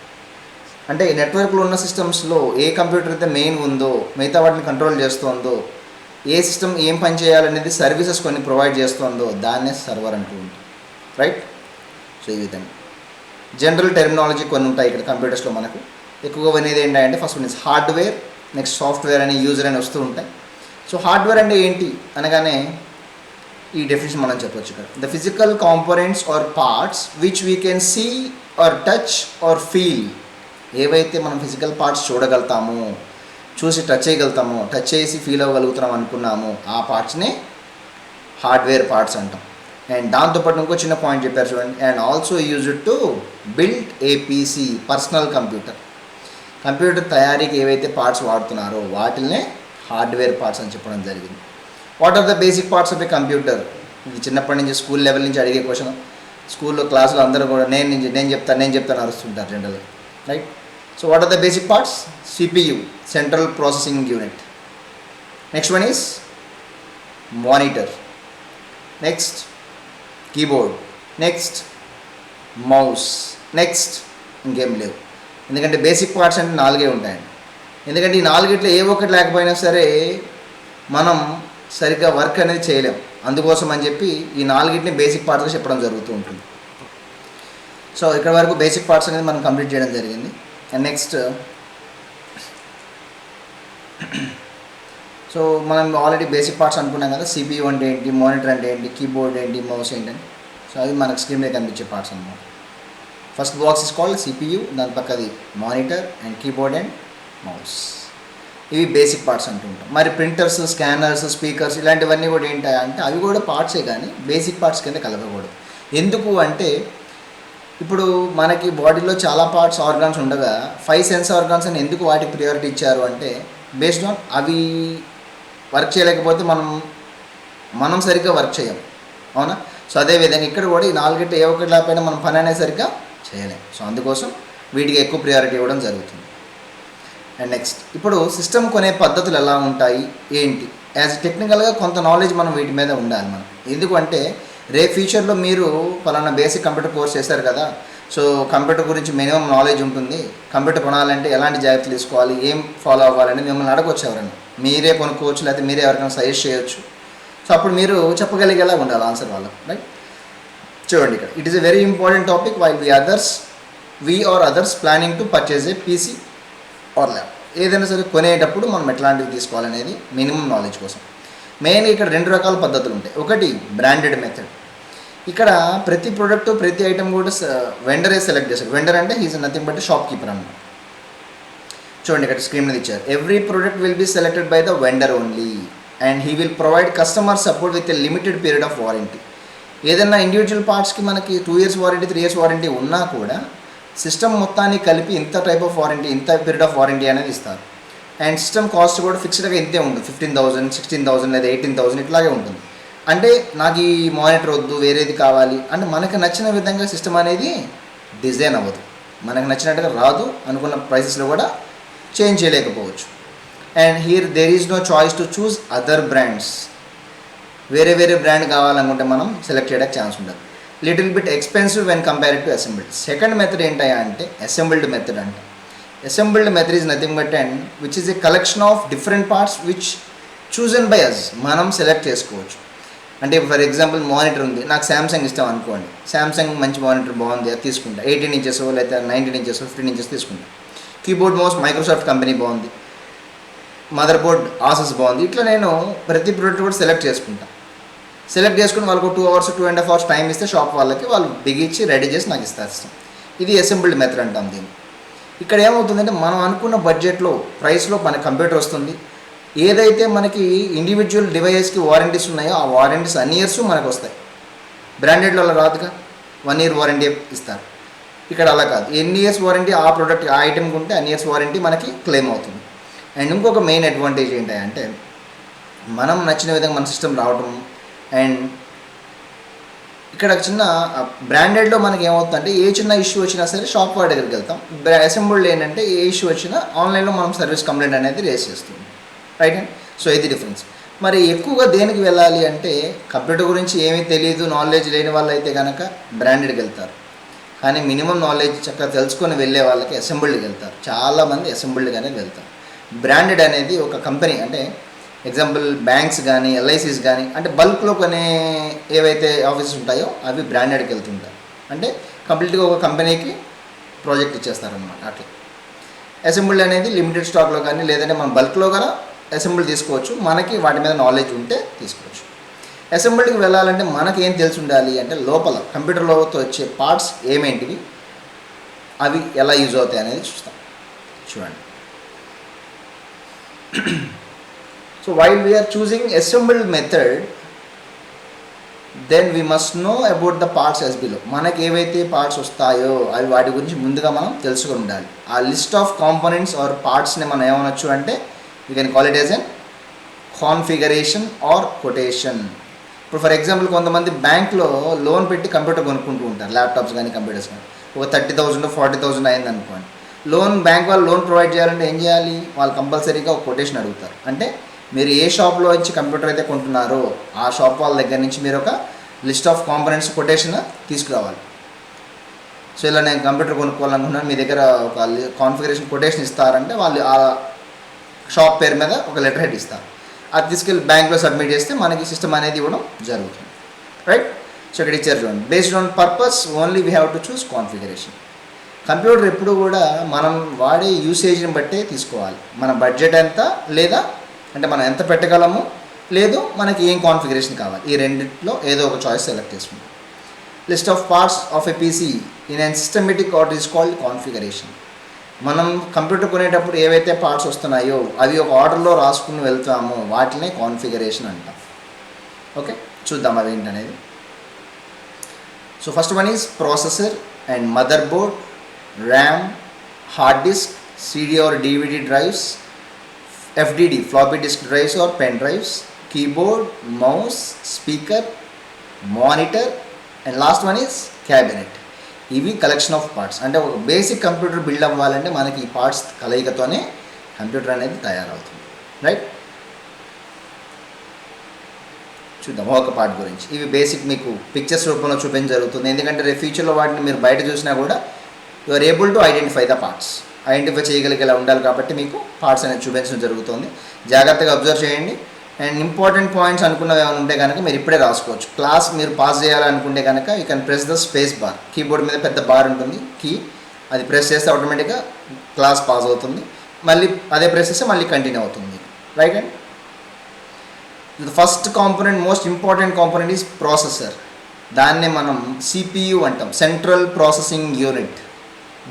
అంటే నెట్వర్క్లో ఉన్న సిస్టమ్స్లో ఏ కంప్యూటర్ అయితే మెయిన్ ఉందో, మిగతా వాటిని కంట్రోల్ చేస్తుందో, ఏ సిస్టమ్ ఏం పని చేయాలనేది సర్వీసెస్ కొన్ని ప్రొవైడ్ చేస్తుందో దాన్నే సర్వర్ అంటూ ఉంటుంది. రైట్. సో ఈ విధంగా జనరల్ టెర్మినాలజీ కొన్ని ఉంటాయి ఇక్కడ కంప్యూటర్స్లో. మనకు ఎక్కువగా వినేది ఏంటంటే first one is hardware, next software అని, యూజర్ అని వస్తూ ఉంటాయి. సో హార్డ్వేర్ అంటే ఏంటి అనగానే ఈ డెఫినేషన్ మనం చెప్పొచ్చు ఇక్కడ. The physical components or parts which we can see or touch or feel. ఏవైతే మనం ఫిజికల్ పార్ట్స్ చూడగలుగుతామో, చూసి టచ్ చేయగలుగుతామో, టచ్ చేసి ఫీల్ అవ్వగలుగుతున్నాం అనుకున్నాము, ఆ పార్ట్స్నే హార్డ్వేర్ పార్ట్స్ అంటాం. అండ్ దాంతోపాటు ఇంకో చిన్న పాయింట్ చెప్పారు చూడండి. And also used to build a PC, personal computer. Computer తయారీకి ఏవైతే పార్ట్స్ వాడుతున్నారో వాటిల్నే హార్డ్వేర్ పార్ట్స్ అని చెప్పడం జరిగింది. What are the basic parts of a computer? ఇది చిన్నప్పటి నుంచి స్కూల్ లెవెల్ నుంచి అడిగే క్వశ్చన్. స్కూల్లో క్లాసులో అందరూ కూడా నేను చెప్తాను అరుస్తుంటారు జనరల్గా. Right. So what are the basic parts? CPU, central processing unit. Next one is monitor, next keyboard, next mouse, next ఇంకేం లేవు. ఎందుకంటే బేసిక్ పార్ట్స్ అంటే 4 ఉంటాయండి. ఎందుకంటే ఈ 4 ఏ ఒక్కటి లేకపోయినా సరే మనం సరిగ్గా వర్క్ అనేది చేయలేం. అందుకోసం అని చెప్పి ఈ 4 బేసిక్ పార్ట్స్గా చెప్పడం జరుగుతూ ఉంటుంది. సో ఇక్కడ వరకు బేసిక్ పార్ట్స్ అనేది మనం కంప్లీట్ చేయడం జరిగింది. అండ్ నెక్స్ట్ సో మనం ఆల్రెడీ బేసిక్ పార్ట్స్ అనుకున్నాం కదా. CPU అంటే ఏంటి, మానిటర్ అంటే ఏంటి, కీబోర్డ్ ఏంటి, మౌస్ ఏంటండి. సో అవి మనకు స్క్రీన్ మీద కనిపించే పార్ట్స్ అన్నమాట. First box is called CPU, దాని పక్కది monitor and keyboard and mouse. ఇవి బేసిక్ పార్ట్స్ అంటుంటాం. మరి ప్రింటర్స్, స్కానర్స్, స్పీకర్స్ ఇలాంటివన్నీ కూడా ఏంటంటే అవి కూడా పార్ట్సే కానీ బేసిక్ పార్ట్స్ కింద కలపకూడదు. ఎందుకు అంటే ఇప్పుడు మనకి బాడీలో చాలా పార్ట్స్, ఆర్గాన్స్ ఉండగా 5 సెన్స్ ఆర్గాన్స్ అని ఎందుకు వాటికి ప్రియారిటీ ఇచ్చారు అంటే బేస్డ్ ఆన్ అవి వర్క్ చేయలేకపోతే మనం సరిగ్గా వర్క్ చేయం, అవునా. సో అదేవిధంగా ఇక్కడ కూడా ఈ 4 ఏ ఒక్కటి లేకపోయినా మనం పని అనేది సరిగ్గా చేయలేం. సో అందుకోసం వీటికి ఎక్కువ ప్రియారిటీ ఇవ్వడం జరుగుతుంది. అండ్ నెక్స్ట్ ఇప్పుడు సిస్టమ్ కొనే పద్ధతులు ఎలా ఉంటాయి ఏంటి, యాజ్ టెక్నికల్గా కొంత నాలెడ్జ్ మనం వీటి మీద ఉండాలి మనం. ఎందుకంటే రేపు ఫ్యూచర్లో మీరు పలానా బేసిక్ కంప్యూటర్ కోర్స్ చేశారు కదా, సో కంప్యూటర్ గురించి మినిమం నాలెడ్జ్ ఉంటుంది, కంప్యూటర్ కొనాలంటే ఎలాంటి జాగ్రత్తలు తీసుకోవాలి, ఏం ఫాలో అవ్వాలని మిమ్మల్ని అడగొచ్చు ఎవరైనా. మీరే కొనుక్కోవచ్చు, లేకపోతే మీరే ఎవరికైనా సజెస్ట్ చేయొచ్చు. సో అప్పుడు మీరు చెప్పగలిగేలా ఉండాలి ఆన్సర్ వాళ్ళకి, రైట్? చూడండి ఇక్కడ, it is a very important topic while we are others planning to purchase a PC or lap. ఏదైనా సరే కొనేటప్పుడు మనం ఎట్లాంటివి తీసుకోవాలనేది మినిమం నాలెడ్జ్ కోసం. మెయిన్గా ఇక్కడ 2 రకాల పద్ధతులు ఉంటాయి. ఒకటి బ్రాండెడ్ మెథడ్. ఇక్కడ ప్రతి ప్రోడక్ట్ ప్రతి ఐటమ్ కూడా వెండరే సెలెక్ట్ చేస్తారు. వెండర్ అంటే he's nothing but shopkeeper అన్నమాట. చూడండి ఇక్కడ స్క్రీన్ మీద ఇచ్చారు, every product will be selected by the vendor only and he will provide customer support with a limited period of warranty. ఏదైనా ఇండివిజువల్ పార్ట్స్కి మనకి 2 years వారంటీ 3 years వారంటీ ఉన్నా కూడా సిస్టమ్ మొత్తాన్ని కలిపి ఇంత టైప్ ఆఫ్ వారంటీ, ఇంత పీరియడ్ ఆఫ్ వారంటీ అనేది ఇస్తారు. అండ్ సిస్టమ్ కాస్ట్ కూడా ఫిక్స్డ్గా ఇంతే ఉంటుంది, 15,000 16,000 లేదా 18,000 ఇట్లాగే ఉంటుంది. అంటే నాకు ఈ మానిటర్ వద్దు, వేరేది కావాలి అంటే మనకు నచ్చిన విధంగా సిస్టమ్ అనేది డిజైన్ అవ్వదు, మనకు నచ్చినట్టుగా రాదు, అనుకున్న ప్రైసెస్లో కూడా చేంజ్ చేయలేకపోవచ్చు. And here there is no choice to choose other brands. వేరే బ్రాండ్ కావాలనుకుంటే మనం సెలెక్ట్ చేయడానికి ఛాన్స్ ఉండదు. Little bit expensive when compared to assembled. Second method ఏంటయ్యా అంటే అసెంబ్ల్డ్ మెథడ్ అంట. Assembled method is nothing but and which is a collection of different parts which chosen by us. మనం select చేసుకోవచ్చు. అంటే for example monitor ఉంది, నాకు Samsung ఇష్టం అనుకోండి, శాంసంగ్ మంచి మానిటర్ బాగుంది అది తీసుకుంటా, 18 inches లేదా 19 inches 15 inches తీసుకుంటా. కీబోర్డ్ మౌస్ మైక్రోసాఫ్ట్ కంపెనీ బాగుంది, మదర్ బోర్డ్ ఆసస్ బాగుంది. ఇట్లా నేను ప్రతి ప్రోడక్ట్ కూడా సెలెక్ట్ చేసుకుంటా. సెలెక్ట్ చేసుకుని వాళ్ళకు 2 hours 2.5 hours టైం ఇస్తే షాప్ వాళ్ళకి వాళ్ళు బిగించి రెడీ చేసి నాకు ఇస్తారు ఇష్టం. ఇది అసెంబ్ల్డ్ మెథడ్ అంటాం దీన్ని. ఇక్కడ ఏమవుతుందంటే మనం అనుకున్న బడ్జెట్లో ప్రైస్లో మన కంప్యూటర్ వస్తుంది. ఏదైతే మనకి ఇండివిజువల్ డివైజెస్కి వారంటీస్ ఉన్నాయో ఆ వారంటీస్ అన్ని ఇయర్స్ మనకు వస్తాయి. బ్రాండెడ్లో అలా రాదుగా, 1 year వారంటీ ఇస్తారు. ఇక్కడ అలా కాదు, ఎన్ని ఇయర్స్ వారంటీ ఆ ప్రోడక్ట్ ఆ ఐటెంకి ఉంటే అన్ని ఇయర్స్ వారంటీ మనకి క్లెయిమ్ అవుతుంది. అండ్ ఇంకొక మెయిన్ అడ్వాంటేజ్ ఏంటంటే మనం నచ్చిన విధంగా మన సిస్టమ్ రావటం. అండ్ ఇక్కడ చిన్న బ్రాండెడ్లో మనకి ఏమవుతుందంటే ఏ చిన్న ఇష్యూ వచ్చినా సరే షాప్ వాడి దగ్గరికి వెళ్తాం. అసెంబ్ల్డ్ ఏంటంటే ఏ ఇష్యూ వచ్చినా ఆన్లైన్లో మనం సర్వీస్ కంప్లైంట్ అనేది రేస్ చేస్తుంది, రైట్ అండ్. సో ఇది డిఫరెన్స్. మరి ఎక్కువగా దేనికి వెళ్ళాలి అంటే కంప్యూటర్ గురించి ఏమీ తెలియదు, నాలెడ్జ్ లేని వాళ్ళు అయితే కనుక బ్రాండెడ్కి వెళ్తారు. కానీ మినిమం నాలెడ్జ్ చక్కగా తెలుసుకొని వెళ్ళే వాళ్ళకి అసెంబ్ల్డ్కి వెళ్తారు. చాలామంది అసెంబ్ల్డ్గానే వెళ్తారు. బ్రాండెడ్ అనేది ఒక కంపెనీ, అంటే ఎగ్జాంపుల్ బ్యాంక్స్ కానీ ఎల్ఐసీస్ కానీ అంటే బల్క్లో కొనే ఏవైతే ఆఫీసెస్ ఉంటాయో అవి బ్రాండెడ్కి వెళ్తుంటారు. అంటే కంప్లీట్గా ఒక కంపెనీకి ప్రాజెక్ట్ ఇచ్చేస్తారనమాట. అట్లా అసెంబ్ల్డ్ అనేది లిమిటెడ్ స్టాక్లో కానీ లేదంటే మనం బల్క్లో కూడా అసెంబ్ల్డ్ తీసుకోవచ్చు, మనకి వాటి మీద నాలెడ్జ్ ఉంటే తీసుకోవచ్చు. అసెంబ్ల్డ్కి వెళ్ళాలంటే మనకి ఏం తెలిసి ఉండాలి అంటే లోపల కంప్యూటర్లోతో వచ్చే పార్ట్స్ ఏమేంటివి, అవి ఎలా యూజ్ అవుతాయి అనేది చూస్తాం. చూడండి. So while we are choosing assembled method then we must know about the parts as below. మనకి ఏవైతే పార్ట్స్ వస్తాయో అవి వాటి గురించి ముందుగా మనం తెలుసుకొని ఉండాలి. ఆ లిస్ట్ ఆఫ్ కాంపోనెంట్స్ ఆర్ పార్ట్స్ని మనం ఏమనొచ్చు అంటే you can call it as an configuration or quotation. ఇప్పుడు ఫర్ ఎగ్జాంపుల్ కొంతమంది బ్యాంక్లో లోన్ పెట్టి కంప్యూటర్ కొనుక్కుంటూ ఉంటారు, ల్యాప్టాప్స్ కానీ కంప్యూటర్స్ కానీ. ఒక 30,000 40,000 అయింది అనుకోండి. బ్యాంక్ వాళ్ళు లోన్ ప్రొవైడ్ చేయాలంటే ఏం చేయాలి, వాళ్ళు కంపల్సరీగా ఒక కొటేషన్ అడుగుతారు. అంటే మీరు ఏ షాప్లో వచ్చి కంప్యూటర్ అయితే కొంటున్నారో ఆ షాప్ వాళ్ళ దగ్గర నుంచి మీరు ఒక లిస్ట్ ఆఫ్ కాంపోనెంట్స్ కొటేషన్ తీసుకురావాలి. సో ఇలా నేను కంప్యూటర్ కొనుక్కోవాలనుకుంటున్నాను, మీ దగ్గర ఒక కాన్ఫిగరేషన్ కొటేషన్ ఇస్తారంటే వాళ్ళు ఆ షాప్ పేరు మీద ఒక లెటర్ హెడ్ ఇస్తారు. అది తీసుకెళ్ళి బ్యాంక్లో సబ్మిట్ చేస్తే మనకి సిస్టమ్ అనేది ఇవ్వడం జరుగుతుంది, రైట్. సో ఇక్కడ ఇచ్చారు చూడండి, based on purpose only we have to choose configuration. Computer ఎప్పుడు కూడా మనం వాడే యూసేజ్ని బట్టే తీసుకోవాలి. మన బడ్జెట్ ఎంత, లేదా అంటే మనం ఎంత పెట్టగలము, లేదు మనకి ఏం కాన్ఫిగరేషన్ కావాలి, ఈ రెండింటిలో ఏదో ఒక చాయిస్ సెలెక్ట్ చేసుకుంటాం. List of parts of a PC in and systematic order is called configuration. మనం కంప్యూటర్ కొనేటప్పుడు ఏవైతే పార్ట్స్ వస్తున్నాయో అవి ఒక ఆర్డర్లో రాసుకుని వెళ్తామో వాటినే కాన్ఫిగరేషన్ అంటాం. ఓకే, చూద్దాం అవి ఏంటనేది. So first one is processor and mother board, RAM, hard disk, CD or DVD drives, FDD floppy disk drives or pen drives, keyboard, mouse, speaker, monitor, and last one is cabinet. ఇవి collection of parts. అంటే ఒక basic computer build అవ్వాలంటే మనకి ఈ parts కలయికతోనే computer అనేది తయారవుతుంది. Right, చూద్దాం ఒక పార్ట్ గురించి. ఇవి బేసిక్ మీకు పిక్చర్స్ రూపంలో చూపించడం జరుగుతుంది, ఎందుకంటే రేపు ఫ్యూచర్లో వాటిని మీరు బయట చూసినా కూడా you are able to identify the parts, identify చేయగలిగేలా ఉండాలి. కాబట్టి మీకు పార్ట్స్ అనేది చూపించడం జరుగుతుంది. జాగ్రత్తగా అబ్జర్వ్ చేయండి. అండ్ ఇంపార్టెంట్ పాయింట్స్ అనుకున్నవి ఏమైనా ఉంటే కనుక మీరు ఇప్పుడే రాసుకోవచ్చు. క్లాస్ మీరు పాస్ చేయాలనుకుంటే కనుక you can press the space bar. Keyboard మీద పెద్ద బార్ ఉంటుంది, కీ, అది ప్రెస్ చేస్తే ఆటోమేటిక్గా క్లాస్ పాస్ అవుతుంది. మళ్ళీ అదే ప్రెస్ చేస్తే మళ్ళీ కంటిన్యూ అవుతుంది. Right and the first component, most important component is processor. దాన్నే మనం సిపియు అంటాం, సెంట్రల్ ప్రాసెసింగ్ యూనిట్.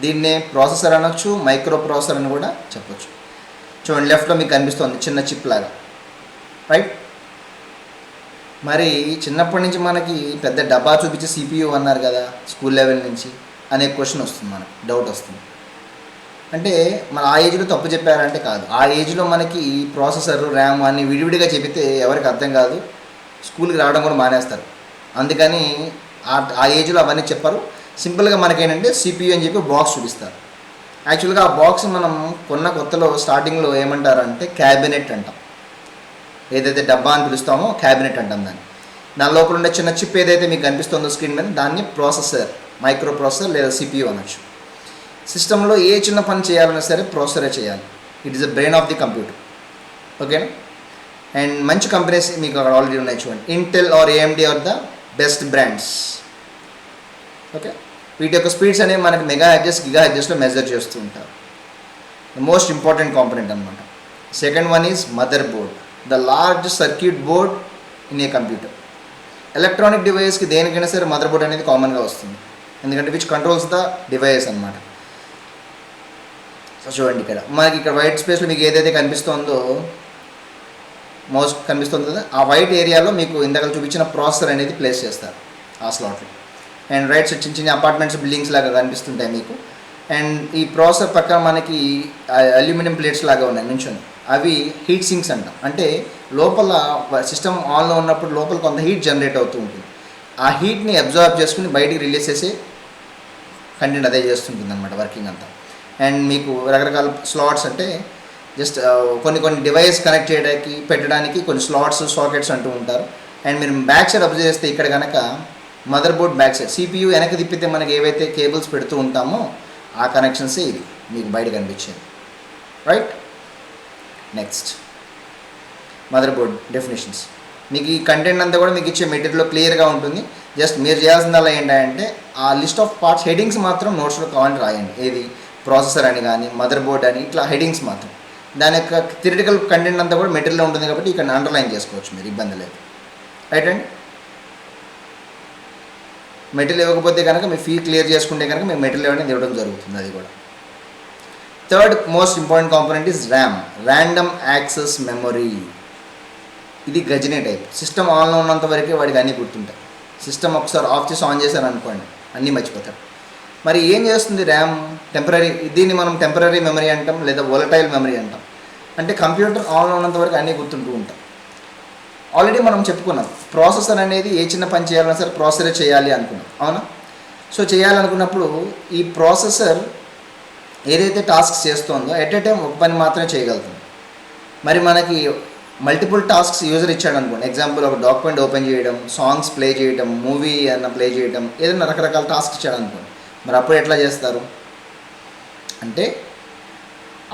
దీన్నే ప్రాసెసర్ అనొచ్చు, మైక్రో ప్రాసెసర్ అని కూడా చెప్పొచ్చు. చూడండి లెఫ్ట్లో మీకు కనిపిస్తుంది చిన్న చిప్ లాగా. రైట్, మరి చిన్నప్పటి నుంచి మనకి పెద్ద డబ్బా చూపించి సిపియు అన్నారు కదా స్కూల్ లెవెల్ నుంచి అనే క్వశ్చన్ వస్తుంది, మనకు డౌట్ వస్తుంది. అంటే మన ఆ ఏజ్లో తప్పు చెప్పారంటే కాదు, ఆ ఏజ్లో మనకి ప్రాసెసర్, ర్యామ్ అని విడివిడిగా చెబితే ఎవరికి అర్థం కాదు, స్కూల్కి రావడం కూడా మానేస్తారు. అందుకని ఆ ఏజ్లో అవన్నీ చెప్పారు. సింపుల్గా మనకేంటంటే సిపియు అని చెప్పి బాక్స్ చూపిస్తారు. యాక్చువల్గా ఆ బాక్స్ మనం కొన్న కొత్తలో స్టార్టింగ్లో ఏమంటారంటే క్యాబినెట్ అంటాం. ఏదైతే డబ్బా అని పిలుస్తామో క్యాబినెట్ అంటాం దాన్ని. దాని లోపల ఉండే చిన్న చిప్ ఏదైతే మీకు కనిపిస్తుందో స్క్రీన్ మీద, దాన్ని ప్రాసెసర్, మైక్రో ప్రాసెసర్ లేదా సిపియు అనొచ్చు. సిస్టంలో ఏ చిన్న పని చేయాలన్నా సరే ప్రాసెసరే చేయాలి. It is the brain of the computer. ఓకేనా. అండ్ మంచి కంపెనీస్ మీకు అక్కడ ఆల్రెడీ ఉన్నాయి చూడండి. Intel or AMD are the best brands. Okay, వీటి యొక్క స్పీడ్స్ అనేవి మనకి మెగా హెడ్జెస్, గిగా హెడ్జెస్లో మెజర్ చేస్తూ ఉంటారు. ద మోస్ట్ ఇంపార్టెంట్ కాంపోనెంట్ అనమాట. Second one is mother, the large circuit board in A computer. Electronic డివైస్కి దేనికైనా సరే మదర్ బోర్డ్ అనేది కామన్గా వస్తుంది, ఎందుకంటే విచ్ కంట్రోల్స్ ద డివైస్ అనమాట. సో చూడండి ఇక్కడ మనకి ఇక్కడ వైట్ స్పేస్లో మీకు ఏదైతే కనిపిస్తుందో, మౌస్ కనిపిస్తుంది కదా, ఆ వైట్ ఏరియాలో మీకు ఇందాక చూపించిన ప్రాసెసర్ అనేది ప్లేస్ చేస్తారు ఆ స్లాట్లో. అండ్ రైట్ సైడ్ చిన్న చిన్న అపార్ట్మెంట్స్, బిల్డింగ్స్ లాగా కనిపిస్తుంటాయి మీకు. అండ్ ఈ ప్రాసెసర్ పక్కన మనకి అల్యూమినియం ప్లేట్స్ లాగా ఉన్నాయి నుంచొని, అవి హీట్ సింక్స్ అంటాం. అంటే లోపల సిస్టమ్ ఆన్లో ఉన్నప్పుడు లోపల కొంత హీట్ జనరేట్ అవుతూ ఉంటుంది. ఆ హీట్ని అబ్జర్వ్ చేసుకుని బయటికి రిలీజ్ చేసే కంటెంట్ అదే చేస్తుంటుంది అనమాట వర్కింగ్ అంతా. అండ్ మీకు రకరకాల స్లాట్స్ అంటే జస్ట్ కొన్ని డివైస్ కనెక్ట్ చేయడానికి, పెట్టడానికి కొన్ని స్లాట్స్, సాకెట్స్ అంటూ ఉంటారు. అండ్ మీరు బ్యాక్ సైడ్ అబ్జర్వ్ చేస్తే ఇక్కడ కనుక mother board back side CPU వెనక్కి తిప్పితే మనకి ఏవైతే కేబుల్స్ పెడుతూ ఉంటామో ఆ కనెక్షన్సే ఇది మీకు బయట కనిపించేది. Right, next mother board definitions. మీకు ఈ కంటెంట్ అంతా కూడా మీకు ఇచ్చే మెటీరియల్లో క్లియర్గా ఉంటుంది. జస్ట్ మీరు చేయాల్సిందల్లా ఏంటంటే ఆ లిస్ట్ ఆఫ్ పార్ట్స్ హెడింగ్స్ మాత్రం నోట్స్లో కావాలని రాయండి. ఏది ప్రాసెసర్ అని కానీ, మదర్ బోర్డ్ అని, ఇట్లా హెడింగ్స్ మాత్రం. దాని యొక్క థియరిటికల్ కంటెంట్ అంతా కూడా మెటీరియల్లో ఉంటుంది కాబట్టి ఇక్కడ అండర్లైన్ చేసుకోవచ్చు మీరు, ఇబ్బంది లేదు. రైట్ అండి. మెటీరియల్ ఇవ్వకపోతే కనుక మీ ఫీ క్లియర్ చేసుకుంటే కనుక మీకు మెటీరియల్ అనేది ఇవ్వడం జరుగుతుంది, అది కూడా. Third most important component is RAM, random access memory. ఇది గజనీ టైప్. సిస్టమ్ ఆన్లో ఉన్నంత వరకే వాడికి అన్నీ గుర్తుంటాయి. సిస్టమ్ ఒకసారి ఆఫ్ చేసి ఆన్ చేశాను అనుకోండి, అన్నీ మర్చిపోతాడు. మరి ఏం చేస్తుంది ర్యామ్? టెంపరీ, దీన్ని మనం టెంపరీ మెమరీ అంటాం, లేదా వోలటైల్ మెమరీ అంటాం. అంటే కంప్యూటర్ ఆన్లో ఉన్నంత వరకు అన్నీ గుర్తుంటూ ఉంటాం. ఆల్రెడీ మనం చెప్పుకున్నాం, ప్రాసెసర్ అనేది ఏ చిన్న పని చేయాలన్నా సరే ప్రాసెసరే చేయాలి అనుకున్నాం, అవునా? సో చేయాలనుకున్నప్పుడు ఈ ప్రాసెసర్ ఏదైతే టాస్క్స్ చేస్తుందో ఎట్ ఏ టైం ఒక పని మాత్రమే చేయగలుగుతుంది. మరి మనకి మల్టిపుల్ టాస్క్స్ యూజర్ ఇచ్చాడు అనుకోండి, ఎగ్జాంపుల్ ఒక డాక్యుమెంట్ ఓపెన్ చేయడం, సాంగ్స్ ప్లే చేయడం, మూవీ ఏదైనా ప్లే చేయడం, ఏదైనా రకరకాల టాస్క్ ఇచ్చాడు అనుకోండి, మరి అప్పుడు ఎట్లా చేస్తారు అంటే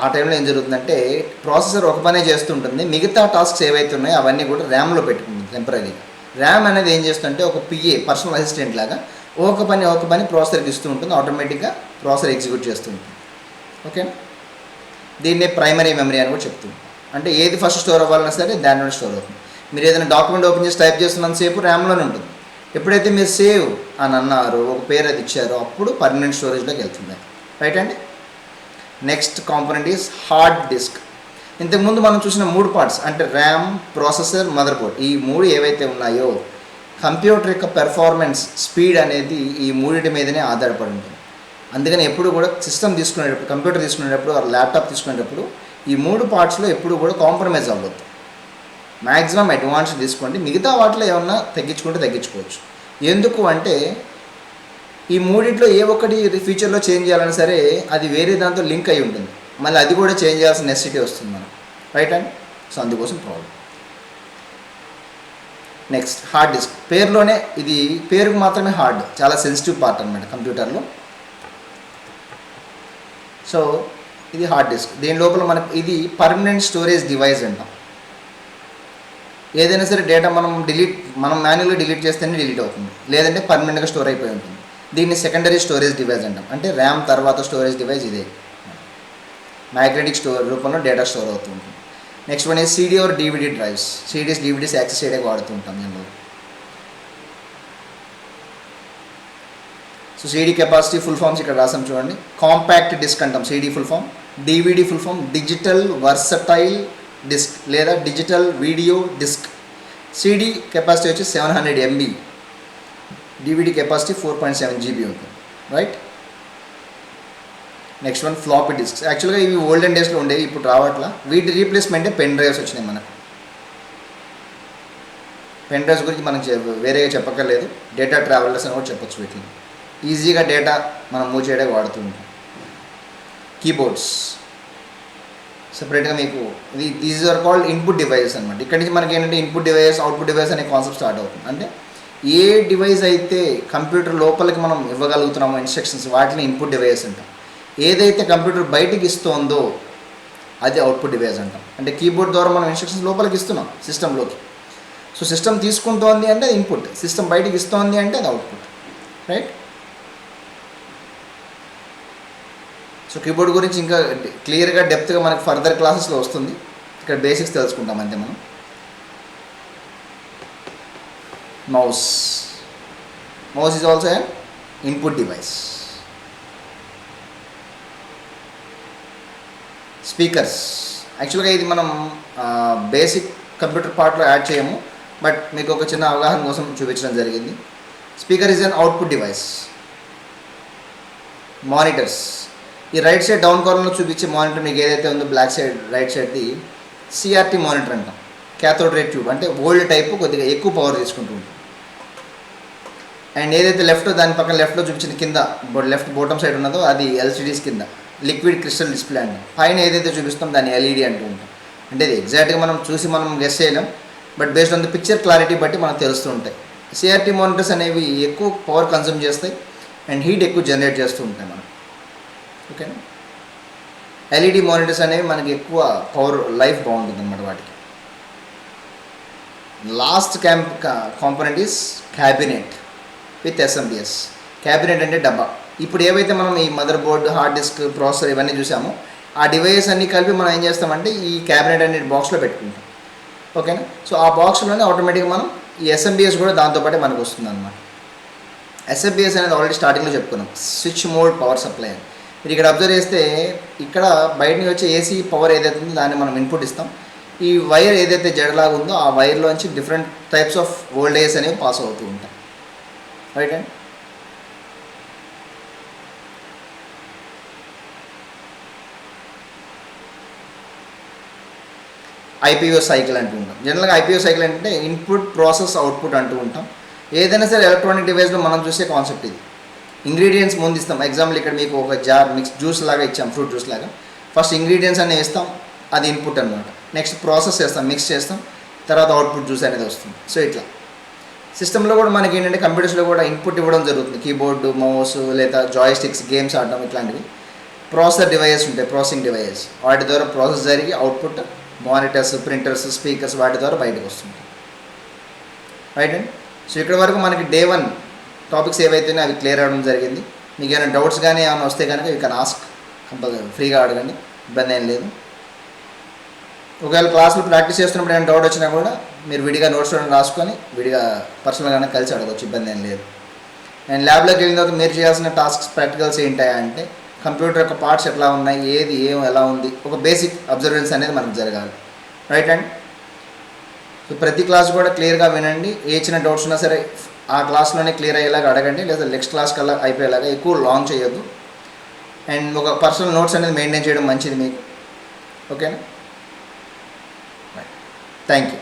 ఆ టైంలో ఏం జరుగుతుందంటే ప్రాసెసర్ ఒక పనే చేస్తుంటుంది, మిగతా టాస్క్స్ ఏవైతే ఉన్నాయో అవన్నీ కూడా ర్యామ్లో పెట్టుకుంటుంది టెంపరీగా. ర్యామ్ అనేది ఏం చేస్తుందంటే ఒక పిఏ, పర్సనల్ అసిస్టెంట్ లాగా ఒక పని ప్రాసెసర్కి ఇస్తూ ఉంటుంది, ఆటోమేటిక్గా ప్రాసెసర్ ఎగ్జిక్యూట్ చేస్తూ ఉంటుంది. ఓకేనా. దీన్నే ప్రైమరీ మెమరీ అని కూడా చెప్తుంది. అంటే ఏది ఫస్ట్ స్టోర్ అవ్వాలన్నా సరే దానిలో స్టోర్ అవుతుంది. మీరు ఏదైనా డాక్యుమెంట్ ఓపెన్ చేసి టైప్ చేస్తున్నంతసేపు ర్యామ్లోనే ఉంటుంది. ఎప్పుడైతే మీరు సేవ్ అని అన్నారో, ఒక పేరు అది ఇచ్చారో, అప్పుడు పర్మనెంట్ స్టోరేజ్లోకి వెళ్తుంది. రైట్ అండి. Next component is hard disk. ఇంతకుముందు మనం చూసిన 3 పార్ట్స్ అంటే ర్యామ్, ప్రాసెసర్, మదర్ బోర్డ్, ఈ 3 ఏవైతే ఉన్నాయో కంప్యూటర్ యొక్క పెర్ఫార్మెన్స్, స్పీడ్ అనేది ఈ 3 మీదనే ఆధారపడి ఉంటుంది. అందుకని ఎప్పుడు కూడా సిస్టమ్ తీసుకునేటప్పుడు, కంప్యూటర్ తీసుకునేటప్పుడు, ల్యాప్టాప్ తీసుకునేటప్పుడు ఈ 3 పార్ట్స్లో ఎప్పుడు కూడా కాంప్రమైజ్ అవ్వద్దు. మ్యాక్సిమం అడ్వాన్స్ తీసుకోండి, మిగతా వాటిలో ఏమన్నా తగ్గించుకోవచ్చు. ఎందుకు అంటే ఈ 3 ఏ ఒక్కటి ఫ్యూచర్లో చేంజ్ చేయాలన్నా సరే అది వేరే దాంతో లింక్ అయి ఉంటుంది. మళ్ళీ అది కూడా చేంజ్ చేయాల్సిన నెసెసిటీ వస్తుంది మనం, రైట్ అండ్ సో అందుకోసం ప్రాబ్లం. Next hard disk. పేరులోనే ఇది పేరుకు మాత్రమే హార్డ్, చాలా సెన్సిటివ్ పార్ట్ అనమాట కంప్యూటర్లో. సో ఇది హార్డ్ డిస్క్. దీని లోపల మనకు ఇది పర్మనెంట్ స్టోరేజ్ డివైస్ అంటాం. ఏదైనా సరే డేటా మనం మాన్యువల్గా డిలీట్ చేస్తేనే డిలీట్ అవుతుంది, లేదంటే పర్మనెంట్గా స్టోర్ అయిపోయి ఉంటుంది. దీన్ని సెకండరీ స్టోరేజ్ డివైస్ అంటాం. అంటే ర్యామ్ తర్వాత స్టోరేజ్ డివైస్ ఇదే, మ్యాగ్నెటిక్ స్టోర్ రూపంలో డేటా స్టోర్ అవుతూ ఉంటుంది. Next one is CD or DVD drives. DVDs access చేయడానికి వాడుతూ ఉంటాం దీనిలో. So CD capacity full forms ఇక్కడ రాసాం చూడండి. కాంపాక్ట్ డిస్క్ అంటాం CD full form. DVD full form digital versatile disc లేదా digital video disc. CD capacity వచ్చి 700 MB, DVD కెపాసిటీ 4.7 GB ఉంటుంది, right. Next one floppy disks. యాక్చువల్గా ఇవి ఓల్డెన్ డేస్లో ఉండేవి, ఇప్పుడు రావట్లా. వీటి రీప్లేస్మెంటే పెన్ డ్రైవ్స్ వచ్చినాయి మనకు. పెన్ డ్రైవ్స్ గురించి మనం వేరేగా చెప్పక్కర్లేదు, డేటా ట్రావెలర్స్ అని కూడా చెప్పొచ్చు. వీటిని ఈజీగా డేటా మనం మూవ్ చేయడానికి వాడుతూ ఉంటాం. కీబోర్డ్స్ సెపరేట్గా మీకు these are called input devices అనమాట. ఇక్కడి నుంచి మనకి ఏంటంటే ఇన్పుట్ డివైస్, అవుట్పుట్ డివైస్ అనే కాన్సెప్ట్ స్టార్ట్ అవుతుంది. అంటే ఏ డివైస్ అయితే కంప్యూటర్ లోపలికి మనం ఇవ్వగలుగుతున్నామో ఇన్స్ట్రక్షన్స్, వాటిని ఇన్పుట్ డివైస్ అంటాం. ఏదైతే కంప్యూటర్ బయటికి ఇస్తుందో అది అవుట్పుట్ డివైస్ అంటాం. అంటే కీబోర్డ్ ద్వారా మనం ఇన్స్ట్రక్షన్స్ లోపలికి ఇస్తున్నాం సిస్టంలోకి. సో సిస్టమ్ తీసుకుంటోంది అంటే అది ఇన్పుట్, సిస్టమ్ బయటికి ఇస్తోంది అంటే అది అవుట్పుట్, రైట్. సో కీబోర్డ్ గురించి ఇంకా క్లియర్గా డెప్త్గా మనకి ఫర్దర్ క్లాసెస్లో వస్తుంది. ఇక్కడ బేసిక్స్ తెలుసుకుంటాం అంతే మనం. Mouse is also an input device. Speakers యాక్చువల్గా ఇది మనం బేసిక్ కంప్యూటర్ పార్ట్లో యాడ్ చేయము, బట్ మీకు ఒక చిన్న అవగాహన కోసం చూపించడం జరిగింది. Speaker is an output device. Monitors, ఈ రైట్ సైడ్ డౌన్ కార్నర్లో చూపించే మానిటర్ మీకు ఏదైతే ఉందో బ్లాక్ సైడ్ రైట్ సైడ్ది CRT మానిటర్ అంటాం. క్యాథోడ్ రే ట్యూబ్, అంటే ఓల్డ్ టైపు, కొద్దిగా ఎక్కువ పవర్ తీసుకుంటూ ఉంటుంది. అండ్ ఏదైతే దాని పక్కన లెఫ్ట్లో చూపించిన కింద లెఫ్ట్ బాటమ్ సైడ్ ఉన్నదో అది LCDs కింద లిక్విడ్ క్రిస్టల్ డిస్ప్లే అంటాం. పైన ఏదైతే చూపిస్తాం దాన్ని LED అంటూ ఉంటాం. అంటే ఇది ఎగ్జాక్ట్గా మనం చూసి మనం గెస్ చేయలేం, but based on the picture clarity బట్టి మనకు తెలుస్తూ ఉంటాయి. CRT మానిటర్స్ అనేవి ఎక్కువ పవర్ కన్సూమ్ చేస్తాయి అండ్ హీట్ ఎక్కువ జనరేట్ చేస్తూ ఉంటాయి మనం, ఓకేనా. LED మానిటర్స్ అనేవి మనకి ఎక్కువ పవర్ లైఫ్ బాగుంటుంది అన్నమాట వాటికి. Last component is cabinet with SMBS. Cabinet అంటే డబ్బా. ఇప్పుడు ఏవైతే మనం ఈ mother board, hard disk, processor ఇవన్నీ చూసామో ఆ డివైస్ అన్నీ కలిపి మనం ఏం చేస్తామంటే ఈ క్యాబినెట్ అనే బాక్స్లో పెట్టుకుంటాం, ఓకేనా. సో ఆ బాక్స్లోనే ఆటోమేటిక్గా మనం ఈ SMBS కూడా దాంతోపాటే మనకు వస్తుంది అనమాట. SMBS అనేది ఆల్రెడీ స్టార్టింగ్లో చెప్పుకున్నాం, స్విచ్ మోడ్ పవర్ సప్లై అని. మీరు ఇక్కడ అబ్జర్వ్ చేస్తే ఇక్కడ బయట నుంచి వచ్చే AC పవర్ ఏదైతే ఉందో దాన్ని మనం ఇన్పుట్ ఇస్తాం. ఈ వైర్ ఏదైతే జడలాగా ఉందో ఆ వైర్లోంచి డిఫరెంట్ టైప్స్ ఆఫ్ వోల్టేజెస్ అనేవి పాస్ అవుతూ ఉంటాయి, రైట్ అండ్. IPO సైకిల్ అంటూ ఉంటాం. జనరల్గా IPO సైకిల్ అంటే ఇన్పుట్ ప్రాసెస్ అవుట్పుట్ అంటూ ఉంటాం. ఏదైనా సరే ఎలక్ట్రానిక్ డివైస్లో మనం చూసే కాన్సెప్ట్ ఇది. ఇంగ్రీడియంట్స్ ముందు ఇస్తాం. ఎగ్జాంపుల్ ఇక్కడ మీకు ఒక జార్ జ్యూస్ లాగా ఇచ్చాం, ఫ్రూట్ జ్యూస్ లాగా. ఫస్ట్ ఇంగ్రీడియంట్స్ అనేవి ఇస్తాం, అది ఇన్పుట్ అనమాట. నెక్స్ట్ ప్రాసెస్ చేస్తాం, మిక్స్ చేస్తాం, తర్వాత అవుట్పుట్ జ్యూస్ అనేది వస్తుంది. సో ఇట్లా సిస్టంలో కూడా మనకి ఏంటంటే కంప్యూటర్స్లో కూడా ఇన్పుట్ ఇవ్వడం జరుగుతుంది. కీబోర్డు, మౌస్ లేదా జాయ్స్టిక్స్, గేమ్స్ ఆడడం ఇట్లాంటివి. ప్రాసెసర్ డివైజెస్ ఉంటాయి, ప్రాసెసింగ్ డివైజెస్, వాటి ద్వారా ప్రాసెస్ జరిగి అవుట్పుట్ మానిటర్స్, ప్రింటర్స్, స్పీకర్స్ వాటి ద్వారా బయటకు వస్తుంది, రైట్ అండ్. సో ఇక్కడ వరకు మనకి Day 1 టాపిక్స్ ఏవైతేనే అవి క్లియర్ అవ్వడం జరిగింది. మీకు ఏమైనా డౌట్స్ కానీ ఏమైనా వస్తే కనుక యూ కెన్ ఆస్క్, కంపల్సరీ ఫ్రీగా అడగండి, ఇబ్బంది ఏం లేదు. ఒకవేళ క్లాసులు ప్రాక్టీస్ చేస్తున్నప్పుడు ఏమైనా డౌట్ వచ్చినా కూడా మీరు విడిగా నోట్స్ రాసుకొని విడిగా పర్సనల్గానే కలిసి అడగవచ్చు, ఇబ్బంది ఏం లేదు. అండ్ ల్యాబ్లోకి వెళ్ళిన తర్వాత మీరు చేయాల్సిన టాస్క్స్, ప్రాక్టికల్స్ ఏంటాయా అంటే కంప్యూటర్ యొక్క పార్ట్స్ ఎట్లా ఉన్నాయి, ఎలా ఉంది, ఒక బేసిక్ అబ్జర్వెన్స్ అనేది మనకు జరగాలి, రైట్ అండ్. సో ప్రతి క్లాస్ కూడా క్లియర్గా వినండి. ఏ చిన్న డౌట్స్ ఉన్నా సరే ఆ క్లాస్లోనే క్లియర్ అయ్యేలాగా అడగండి, లేదా నెక్స్ట్ క్లాస్ కల్లా అయిపోయేలాగా ఎక్కువ లాంగ్ చేయొద్దు. అండ్ ఒక పర్సనల్ నోట్స్ అనేది మెయింటైన్ చేయడం మంచిది మీకు, ఓకేనా. Thank you.